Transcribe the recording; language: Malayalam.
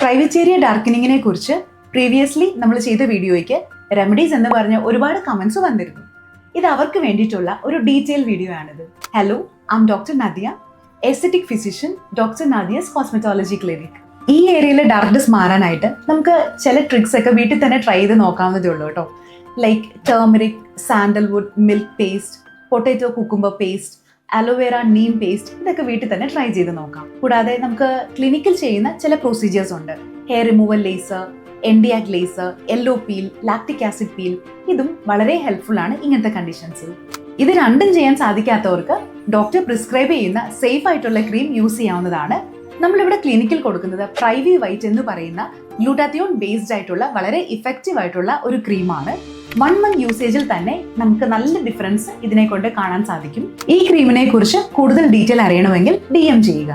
പ്രൈവറ്റ് ഏരിയ ഡാർക്കനിങ്ങിനെ കുറിച്ച് പ്രീവിയസ്ലി നമ്മൾ ചെയ്ത വീഡിയോയ്ക്ക് റെമഡീസ് എന്ന് പറഞ്ഞ ഒരുപാട് കമന്റ്സ് വന്നിരുന്നു. ഇത് അവർക്ക് വേണ്ടിയിട്ടുള്ള ഒരു ഡീറ്റെയിൽ വീഡിയോ ആണിത്. Hello, I'm doctor Nadia, aesthetic physician, doctor Nadia's cosmetology clinic. ഈ ഏരിയയിലെ ഡാർക്ക്നെസ് മാറാനായിട്ട് നമുക്ക് ചില ട്രിക്സ് ഒക്കെ വീട്ടിൽ തന്നെ ട്രൈ ചെയ്ത് നോക്കാവുന്നതേ ഉള്ളൂ കേട്ടോ. Like turmeric, sandalwood, milk paste, potato cucumber paste, aloe vera Neem paste, ഇതൊക്കെ വീട്ടിൽ തന്നെ ട്രൈ ചെയ്ത് നോക്കാം. കൂടാതെ നമുക്ക് ക്ലിനിക്കിൽ ചെയ്യുന്ന ചില പ്രൊസീജിയേഴ്സ് ഉണ്ട്. Hair removal laser, NdYAG laser, yellow peel, lactic acid peel. ഇതും വളരെ ഹെൽപ്ഫുൾ ആണ് ഇങ്ങനത്തെ കണ്ടീഷൻസിൽ. ഇത് രണ്ടും ചെയ്യാൻ സാധിക്കാത്തവർക്ക് ഡോക്ടർ പ്രിസ്ക്രൈബ് ചെയ്യുന്ന സേഫ് ആയിട്ടുള്ള ക്രീം യൂസ് ചെയ്യാവുന്നതാണ്. നമ്മളിവിടെ ക്ലിനിക്കിൽ കൊടുക്കുന്നത് പ്രൈവി വൈറ്റ് എന്ന് പറയുന്ന ഗ്ലൂട്ടാത്തിയോൺ ബേസ്ഡ് ആയിട്ടുള്ള വളരെ ഇഫക്റ്റീവ് ആയിട്ടുള്ള ഒരു ക്രീമാണ്. 1 month യൂസേജിൽ തന്നെ നമുക്ക് നല്ല ഡിഫറൻസ് ഇതിനെ കൊണ്ട് കാണാൻ സാധിക്കും. ഈ ക്രീമിനെ കുറിച്ച് കൂടുതൽ ഡീറ്റെയിൽ അറിയണമെങ്കിൽ DM ചെയ്യുക.